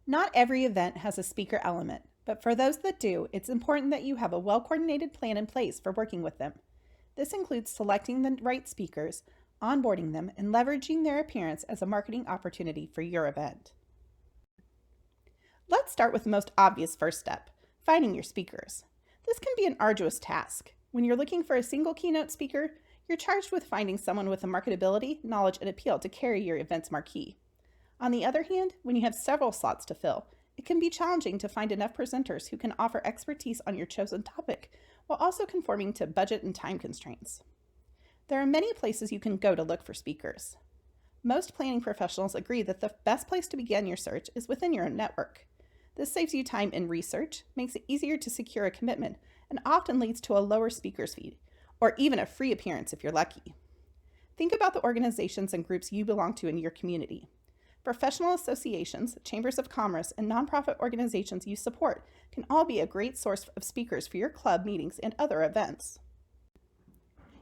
Not every event has a speaker element, but for those that do, it's important that you have a well-coordinated plan in place for working with them. This includes selecting the right speakers, onboarding them, and leveraging their appearance as a marketing opportunity for your event. Let's start with the most obvious first step, finding your speakers. This can be an arduous task. When you're looking for a single keynote speaker, you're charged with finding someone with the marketability, knowledge, and appeal to carry your event's marquee. On the other hand, when you have several slots to fill, it can be challenging to find enough presenters who can offer expertise on your chosen topic while also conforming to budget and time constraints. There are many places you can go to look for speakers. Most planning professionals agree that the best place to begin your search is within your own network. This saves you time in research, makes it easier to secure a commitment, and often leads to a lower speaker's fee, or even a free appearance if you're lucky. Think about the organizations and groups you belong to in your community. Professional associations, chambers of commerce, and nonprofit organizations you support can all be a great source of speakers for your club meetings and other events.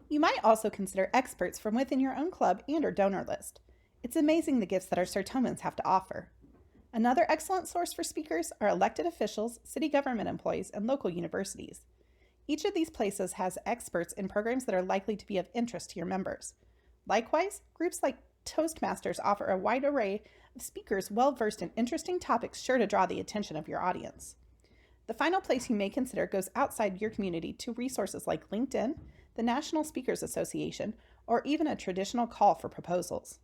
You might also consider experts from within your own club and or donor list. It's amazing the gifts that our Sartomans have to offer. Another excellent source for speakers are elected officials, city government employees, and local universities. Each of these places has experts in programs that are likely to be of interest to your members. Likewise, groups like Toastmasters offer a wide array of speakers well-versed in interesting topics sure to draw the attention of your audience. The final place you may consider goes outside your community to resources like LinkedIn, the National Speakers Association, or even a traditional call for proposals.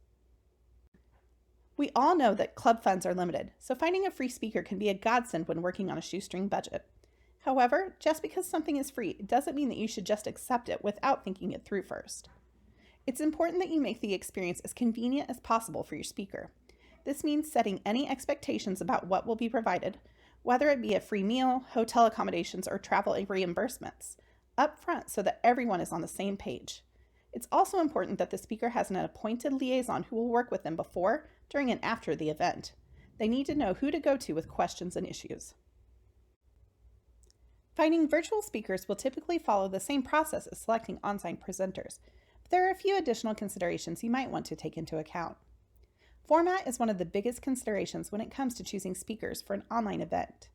We all know that club funds are limited, so finding a free speaker can be a godsend when working on a shoestring budget. However, just because something is free, it doesn't mean that you should just accept it without thinking it through first. It's important that you make the experience as convenient as possible for your speaker. This means setting any expectations about what will be provided, whether it be a free meal, hotel accommodations, or travel reimbursements, up front so that everyone is on the same page. It's also important that the speaker has an appointed liaison who will work with them before, during, and after the event. They need to know who to go to with questions and issues. Finding virtual speakers will typically follow the same process as selecting on-site presenters, but there are a few additional considerations you might want to take into account. Format is one of the biggest considerations when it comes to choosing speakers for an online event.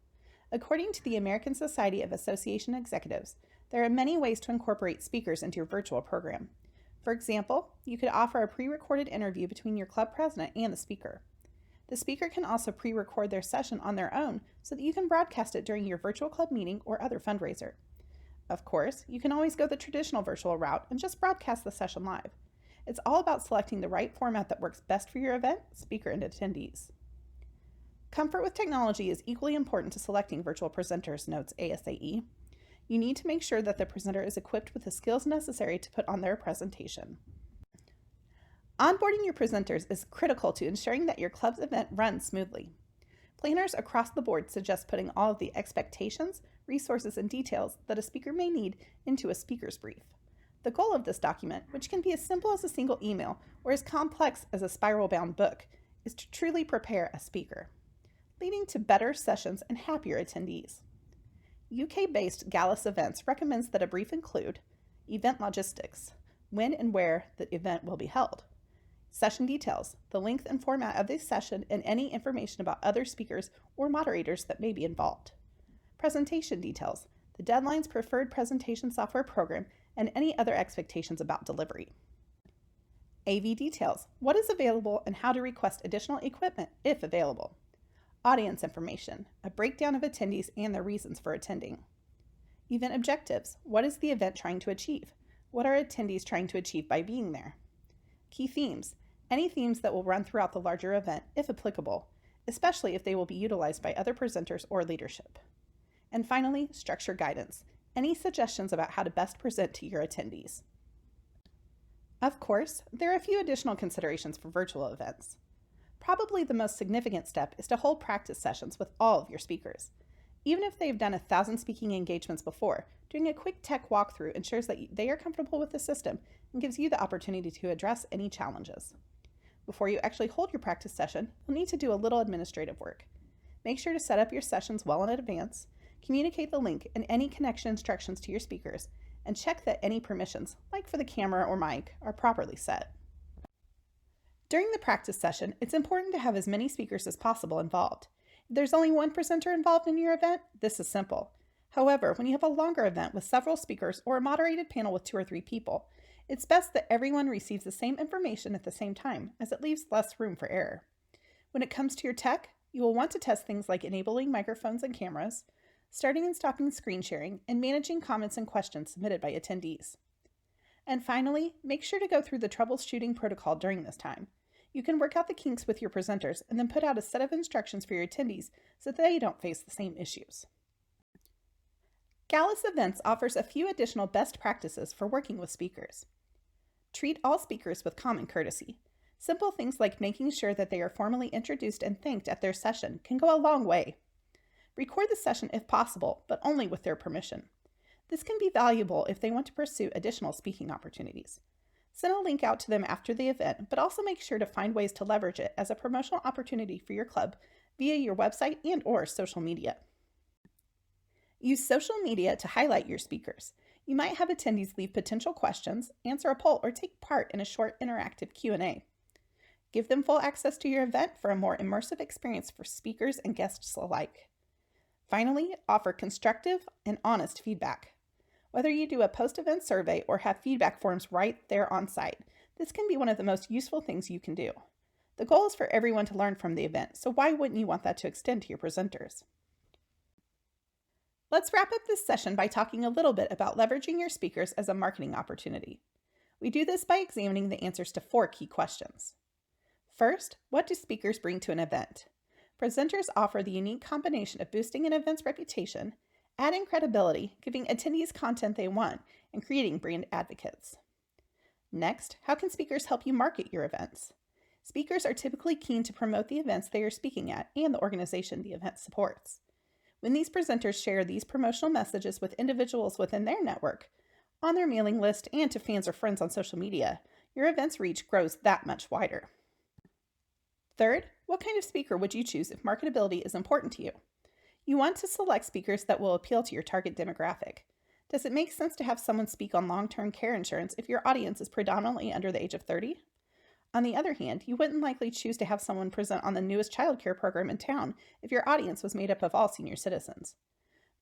According to the American Society of Association Executives, there are many ways to incorporate speakers into your virtual program. For example, you could offer a pre-recorded interview between your club president and the speaker. The speaker can also pre-record their session on their own so that you can broadcast it during your virtual club meeting or other fundraiser. Of course, you can always go the traditional virtual route and just broadcast the session live. It's all about selecting the right format that works best for your event, speaker, and attendees. Comfort with technology is equally important to selecting virtual presenters, notes ASAE. You need to make sure that the presenter is equipped with the skills necessary to put on their presentation. Onboarding your presenters is critical to ensuring that your club's event runs smoothly. Planners across the board suggest putting all of the expectations, resources, and details that a speaker may need into a speaker's brief. The goal of this document, which can be as simple as a single email or as complex as a spiral-bound book, is to truly prepare a speaker, leading to better sessions and happier attendees. UK-based Gallus Events recommends that a brief include event logistics, when and where the event will be held, session details, the length and format of this session, and any information about other speakers or moderators that may be involved, presentation details, the deadline's preferred presentation software program, and any other expectations about delivery. AV details, what is available and how to request additional equipment if available. Audience information, a breakdown of attendees and their reasons for attending. Event objectives, what is the event trying to achieve? What are attendees trying to achieve by being there? Key themes, any themes that will run throughout the larger event, if applicable, especially if they will be utilized by other presenters or leadership. And finally, structure guidance, any suggestions about how to best present to your attendees. Of course, there are a few additional considerations for virtual events. Probably the most significant step is to hold practice sessions with all of your speakers. Even if they've done 1,000 speaking engagements before, doing a quick tech walkthrough ensures that they are comfortable with the system and gives you the opportunity to address any challenges. Before you actually hold your practice session, you'll need to do a little administrative work. Make sure to set up your sessions well in advance, communicate the link and any connection instructions to your speakers, and check that any permissions, like for the camera or mic, are properly set. During the practice session, it's important to have as many speakers as possible involved. There's only one presenter involved in your event? This is simple. However, when you have a longer event with several speakers or a moderated panel with 2 or 3 people, it's best that everyone receives the same information at the same time, as it leaves less room for error. When it comes to your tech, you will want to test things like enabling microphones and cameras, starting and stopping screen sharing, and managing comments and questions submitted by attendees. And finally, make sure to go through the troubleshooting protocol during this time. You can work out the kinks with your presenters and then put out a set of instructions for your attendees so that they don't face the same issues. Gallus Events offers a few additional best practices for working with speakers. Treat all speakers with common courtesy. Simple things like making sure that they are formally introduced and thanked at their session can go a long way. Record the session if possible, but only with their permission. This can be valuable if they want to pursue additional speaking opportunities. Send a link out to them after the event, but also make sure to find ways to leverage it as a promotional opportunity for your club via your website and/or social media. Use social media to highlight your speakers. You might have attendees leave potential questions, answer a poll, or take part in a short interactive Q&A. Give them full access to your event for a more immersive experience for speakers and guests alike. Finally, offer constructive and honest feedback. Whether you do a post-event survey or have feedback forms right there on site, this can be one of the most useful things you can do. The goal is for everyone to learn from the event, so why wouldn't you want that to extend to your presenters? Let's wrap up this session by talking a little bit about leveraging your speakers as a marketing opportunity. We do this by examining the answers to 4 key questions. First, what do speakers bring to an event? Presenters offer the unique combination of boosting an event's reputation, adding credibility, giving attendees content they want, and creating brand advocates. Next, how can speakers help you market your events? Speakers are typically keen to promote the events they are speaking at and the organization the event supports. When these presenters share these promotional messages with individuals within their network, on their mailing list, and to fans or friends on social media, your event's reach grows that much wider. Third, what kind of speaker would you choose if marketability is important to you? You want to select speakers that will appeal to your target demographic. Does it make sense to have someone speak on long-term care insurance if your audience is predominantly under the age of 30? On the other hand, you wouldn't likely choose to have someone present on the newest childcare program in town if your audience was made up of all senior citizens.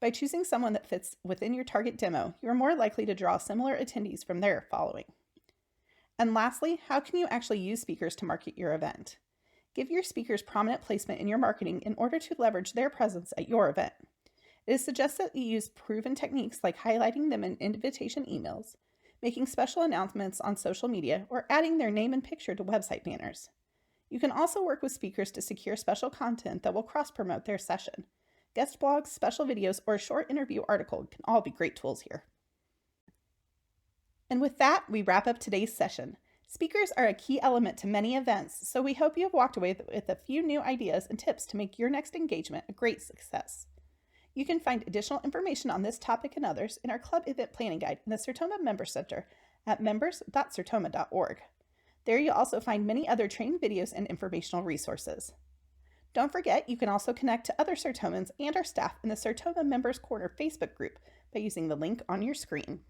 By choosing someone that fits within your target demo, you are more likely to draw similar attendees from their following. And lastly, how can you actually use speakers to market your event? Give your speakers prominent placement in your marketing in order to leverage their presence at your event. It is suggested that you use proven techniques like highlighting them in invitation emails, making special announcements on social media, or adding their name and picture to website banners. You can also work with speakers to secure special content that will cross-promote their session. Guest blogs, special videos, or a short interview article can all be great tools here. And with that, we wrap up today's session. Speakers are a key element to many events, so we hope you have walked away with a few new ideas and tips to make your next engagement a great success. You can find additional information on this topic and others in our club event planning guide in the Sertoma Member Center at members.sertoma.org. There you'll also find many other training videos and informational resources. Don't forget, you can also connect to other Sertomans and our staff in the Sertoma Members Corner Facebook group by using the link on your screen.